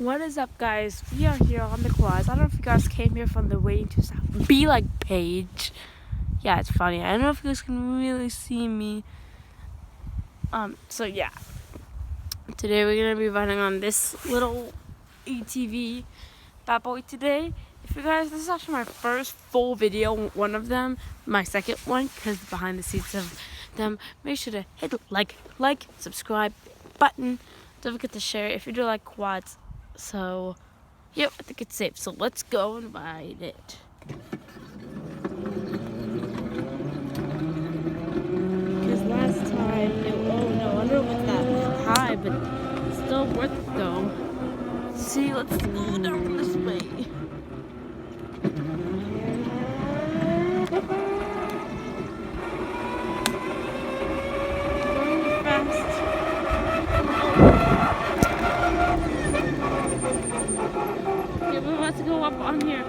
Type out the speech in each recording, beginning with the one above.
What is up, guys? We are here on the quads. I don't know if you guys came here from the Waiting to Sound Be Like page. Yeah, it's funny. I don't know if you guys can really see me. So yeah. Today we're gonna be running on this little ATV bad boy today. If you guys, this is actually my first full video, one of them, my second one, because behind the scenes of them. Make sure to hit the like, subscribe button. Don't forget to share it if you do like quads. So, yep, I think it's safe. So let's go and ride it. Because last time, oh no, I don't know if it's that high, but it's still worth it though. See, let's go down this way. Going fast. Okay, we're about to go up on here.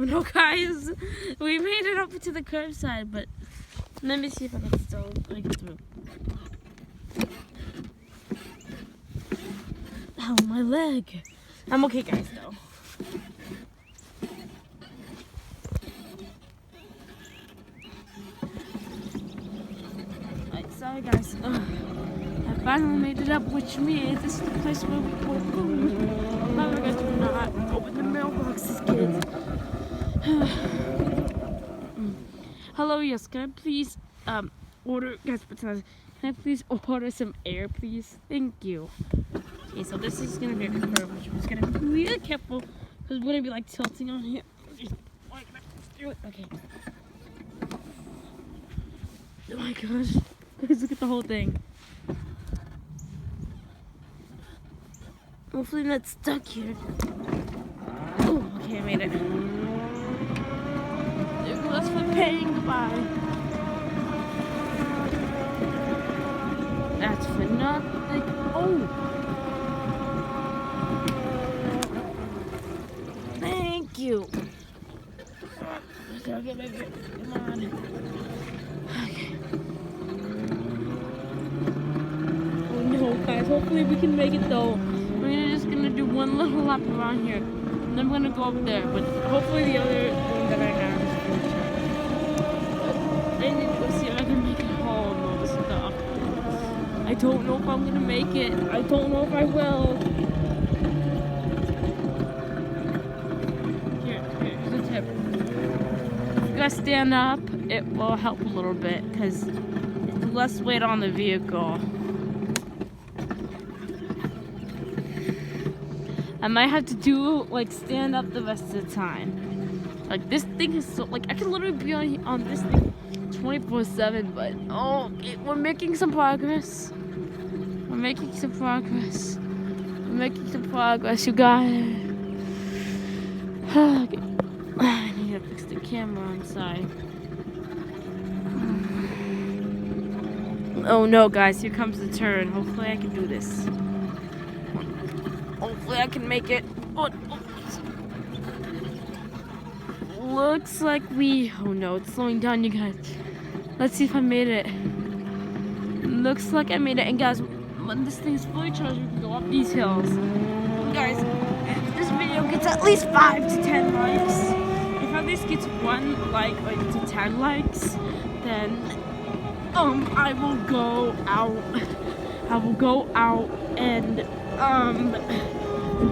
Oh no, guys, we made it up to the curbside, but let me see if I can still make it through. Ow, my leg. I'm okay, guys, though. Alright, sorry, guys. I finally made it up, which means this is the place where we go. Now we're going to not open the mailboxes, kids. Hello, yes, can I please order, guys, can I please order some air, please? Thank you. Okay, so this is gonna be a curve, which I'm just gonna be really careful because we're gonna be like tilting on here. Okay. Oh my gosh, guys, look at the whole thing. Hopefully I'm not stuck here. Oh, okay, I made it. There goes for paying. Goodbye. That's for nothing. Oh! Thank you. Okay, baby. Come on. Okay. Oh no, guys. Hopefully we can make it though. We're just gonna do one little lap around here. And then I'm gonna go up there. But hopefully the other one that I have is finished. I need to go see if I can make it home. No, stop. I don't know if I'm gonna make it. I don't know if I will. Here's a tip. If you guys stand up, it will help a little bit because it's less weight on the vehicle. I might have to do like stand up the rest of the time. Like this thing is so like I can literally be on this thing 24/7, but oh, we're making some progress. We're making some progress. We're making some progress, you guys. Okay. I need to fix the camera inside. Oh no, guys, here comes the turn. Hopefully I can do this. Hopefully I can make it. Oh, looks like oh no, it's slowing down, you guys. Let's see if I made it. Looks like I made it. And guys, when this thing is fully charged, we can go up these hills. And guys, if this video gets at least 5 to 10 likes, if at least gets 1 like to 10 likes, then I will go out. I will go out and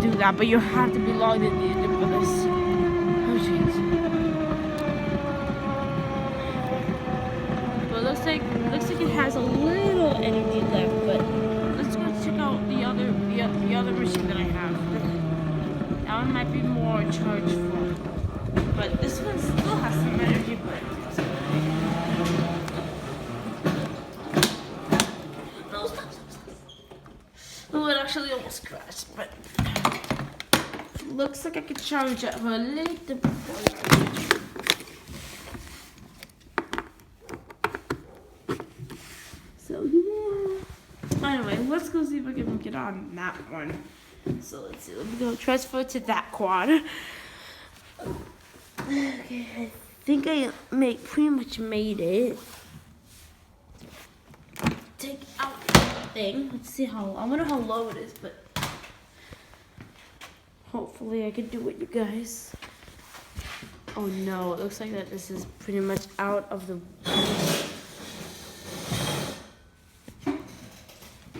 do that, but you have to be logged in for this. Oh jeez. But looks like it has a little energy left, but let's go check out the other machine that I have. That one might be more charged for, but this one still has some energy. Oh, it actually almost crashed, but looks like I could charge it for a little bit. So yeah. Anyway, let's go see if I can get on that one. So let's see. Let me go transfer to that quad. Okay, I think I pretty much made it. take out the thing. Let's see I wonder how low it is, but hopefully I can do it, you guys. Oh no, it looks like that this is pretty much out of the...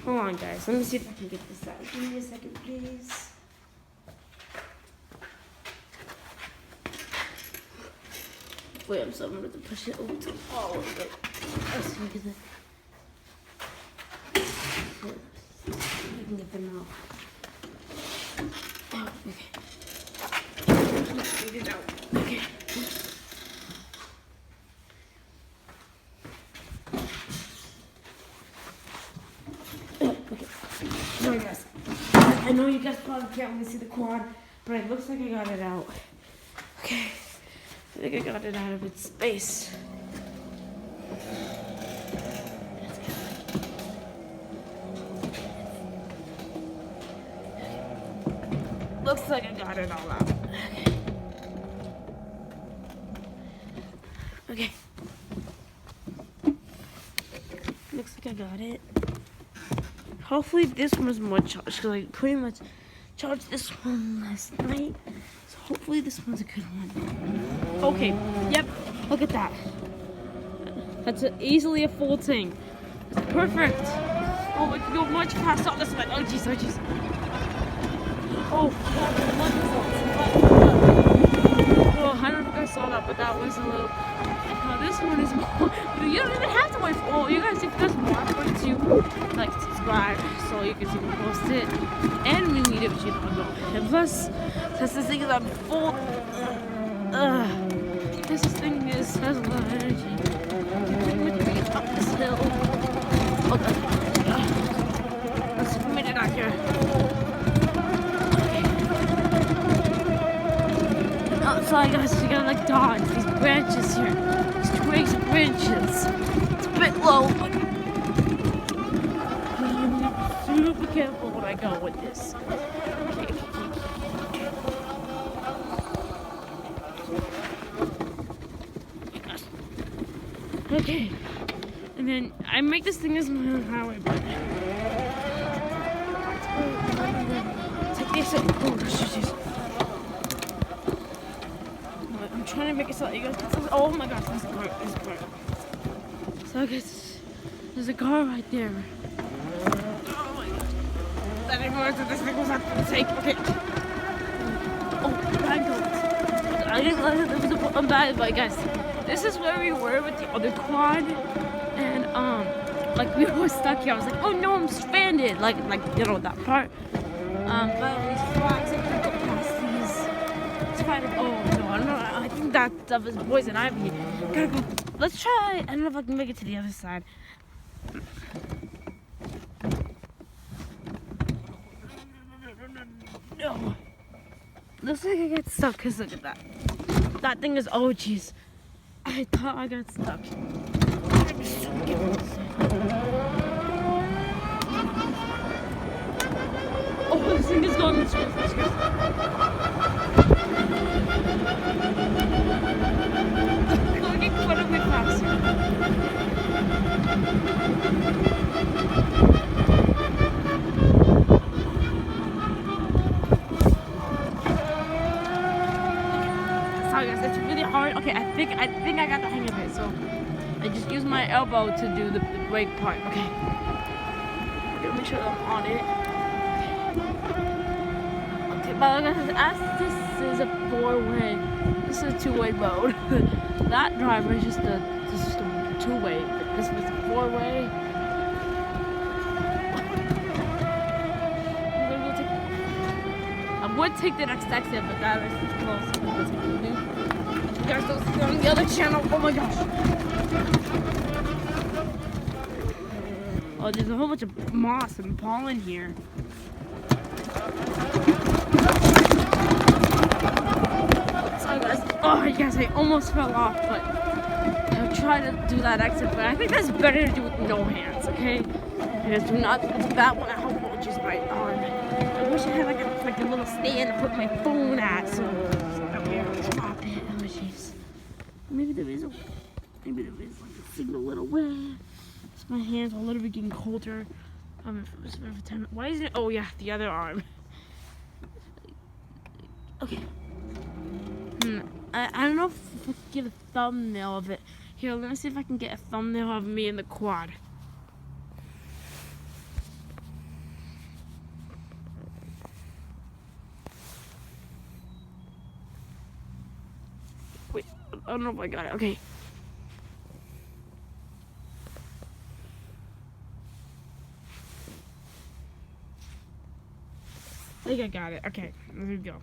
Hold on, guys. Let me see if I can get this out. Give me a second, please. Wait, I'm so going to push it over to all of it. Let's see if I can get them out. Oh, okay. Let's get it out. Okay. Sorry guys. I know you guys probably can't really see the quad, but it looks like I got it out. Okay. I think I got it out of its space. Looks like I got it all out. Okay. Looks like I got it. Hopefully this one is more charged because I pretty much charged this one last night. So hopefully this one's a good one. Okay, yep, look at that. That's easily a full tank. That's perfect. Oh, we can go much faster on this one. Oh jeez, oh jeez. Oh, I don't know if I saw that, but that was a little... this one is more... You don't even have to wait for... Oh, you guys, if you guys want to, like, subscribe so you can see me post it. And we need it, but you don't know. And plus, since this thing is on full... this thing has a lot of energy. You can bring it up this hill. Oh, God. Let's commit it out here. Outside, guys, you gotta like dodge these branches here. These twigs and branches. It's a bit low, but I'm super careful when I go with this. Okay. And then I make this thing as my own highway, but take this out. Oh, jeez. I'm trying to make it so that you guys can see. Oh my gosh, there's a car. There's a car. So I guess there's a car right there. Oh my gosh. That didn't work, so this thing was not going to take. Okay. Oh, bad guys. I didn't realize there was a bad bike, guys. This is where we were with the other quad. And, like, we were stuck here. I was like, oh no, I'm stranded. Like, you know, that part. But these flags, I can go past these. It's fine. Oh, no, I don't know. I think that stuff is poison ivy. Gotta go. Let's try. I don't know if I can make it to the other side. No. Looks like I got stuck because look at that. That thing is, oh jeez. I thought I got stuck. Oh, this thing is going this way. Going incredibly fast. Sorry guys, it's really hard. Okay, I think I got the hang of it. So I just use my elbow to do the brake part. Okay. Let me sure I'm on it. Okay, but as this is a four-way, this is a two-way road. That driver is just a two-way. But this was a four-way. I would take the next exit, but that is close. You guys don't see it on the other channel. Oh my gosh. Oh, there's a whole bunch of moss and pollen here. Sorry guys. Oh, yes, I almost fell off, but I'll try to do that exit. But I think that's better to do with no hands, okay? Because do not do that one. I hope it will just my arm. I wish I had like a little stand to put my phone at. So up here, stop it. Oh jeez. Maybe there is like a signal little way. My hands are a little bit getting colder. Why isn't it? Oh yeah, the other arm. Okay. I don't know if I can get a thumbnail of it. Here, let me see if I can get a thumbnail of me in the quad. Wait, I don't know if I got it. Okay. I think I got it. Okay, there we go.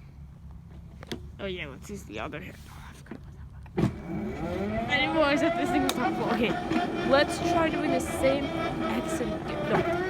Oh yeah, let's use the other hand. Oh, I forgot about that. I didn't realize that this thing was not full. Okay, let's try doing the same accent again.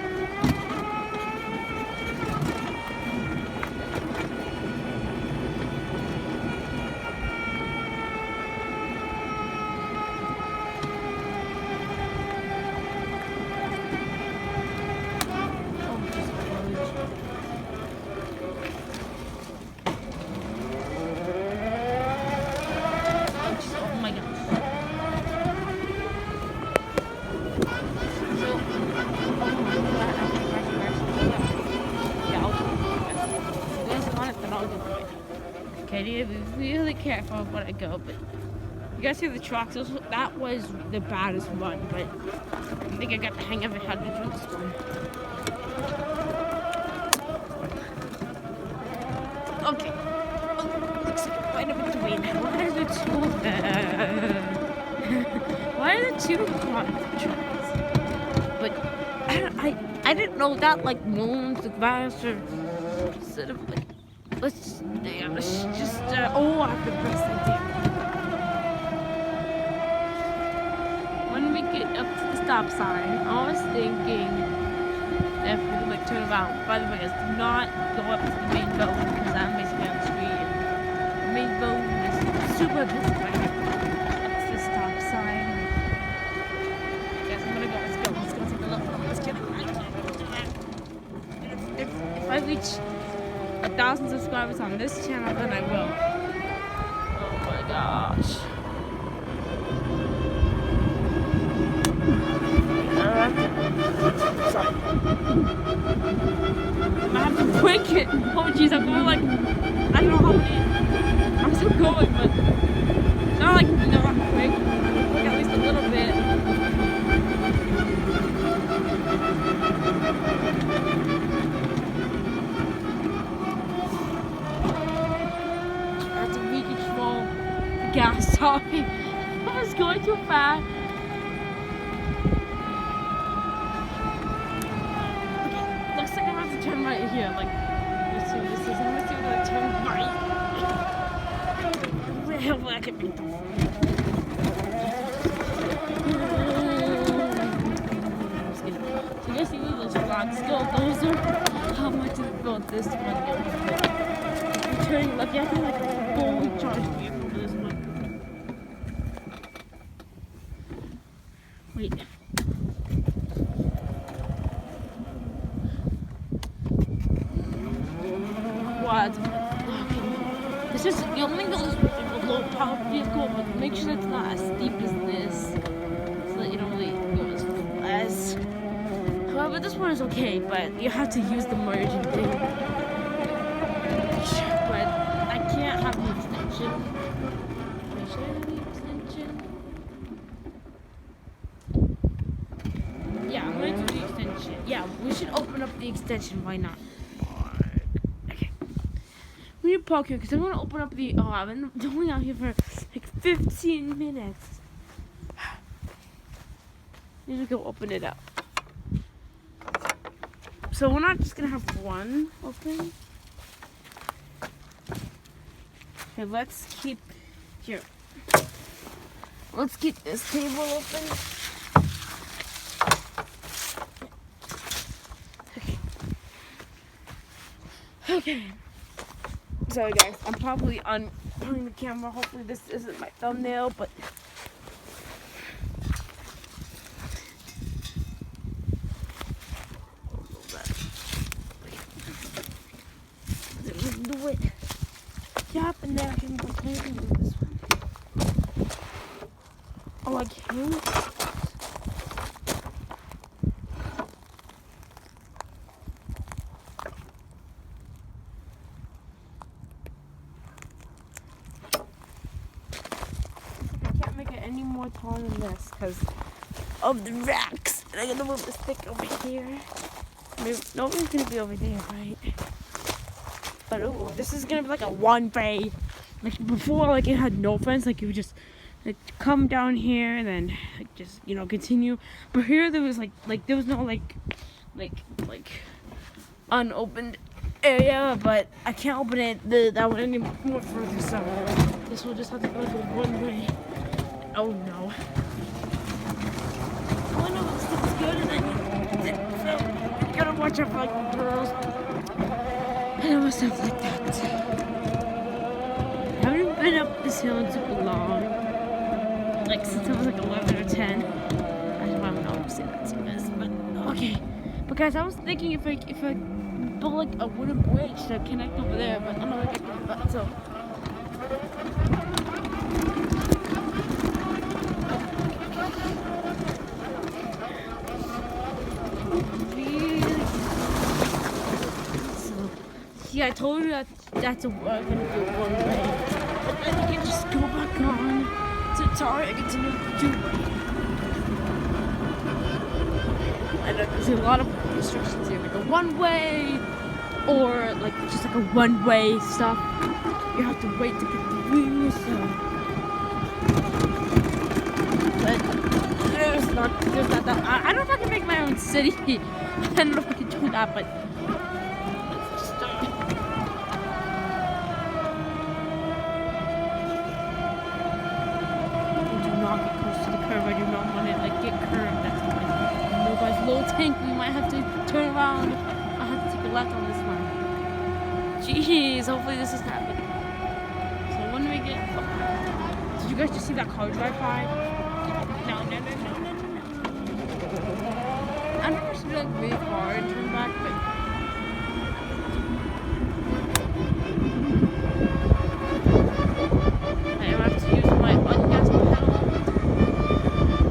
No. Okay, I need to be really careful when I go, but you guys see the trucks? That was the baddest one, but I think I got the hang of it how to do this one. Okay. Oh, looks like I'm right up between. Why are there two of them? Why are there two trucks? But I didn't know that like no one's the baddest or instead of like let's just oh I have to press that down. When we get up to the stop sign, I was thinking if we could like turn around. By the way, guys, do not go up to the main building because I'm basically on the street and the main building is super busy right here. Up to the stop sign. Guys, I'm gonna go, let's go take a look. Let's get it. If I reach 1,000 subscribers on this channel, then I will. Oh my gosh. Sorry. I have to break it. Oh jeez, I'm going like, I don't know how many, I'm still going, but it's not like, not quick. Like at least a little bit. Gas, sorry. I was going too fast. Okay, looks like I'm gonna have to turn right here. Like, let's see what this is. I'm gonna see if I turn right. Hopefully I can beat them. So you guys see those vlogs go? Those are how much did it build this one go? I'm turning left. You have to like fully charge me. Wait. What? Okay. It's just, you only go this with a low power vehicle, but make sure it's not as steep as this. So that you don't really go as fast. However, this one is okay, but you have to use the merging thing. But I can't have the extension. Should I have the extension? Yeah, I'm going to do the extension. Yeah, we should open up the extension. Why not? Okay. We need to park here because I'm going to open up the. Oh, I've been going out here for like 15 minutes. Need to go open it up. So we're not just going to have one open. Okay, let's keep. Here. Let's keep this table open. Okay. Sorry guys, I'm probably putting the camera. Hopefully this isn't my thumbnail, but do it. Yep, and then I can go playing with this one. Oh, I can't. taller than this because of the racks. And I'm gonna move the stick over here. Maybe nobody's gonna be over there, right? But oh, this is gonna be like a one-way. Like before, like it had no fence. Like you would just like come down here and then like just continue. But here there was like there was no like unopened area. But I can't open it that one any more further. So this will just have to go to one way. Oh no. Oh no, this looks good. And then you gotta watch out for like the girls. And stuff like that. I haven't been up this hill in super long. Like since I was like 11 or 10. I don't know if say that to you guys, but okay. But guys, I was thinking if I build like a wooden bridge to connect over there, but I'm not gonna do that. So. Yeah, I told you that's gonna be one way. But then you can just go back on to Target and continue the two-way. I know there's a lot of restrictions here, like a one-way or like just like a one-way stuff. You have to wait to get through. So, but there's not that. I don't know if I can make my own city. I don't know if I can do that, but. I do not want it like get curved. That's why. No, guys, low tank. We might have to turn around. I have to take a left on this one. Jeez, hopefully this is happening. So when we get, did you guys just see that car drive by? No. I don't know if I should be like really far and turn back, but. I have to use my ungas pedal.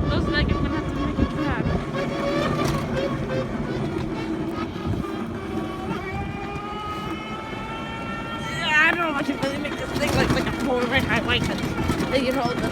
Looks like I'm gonna have to make a track. I don't know if I should really make this thing like a four-red highlight, you know, the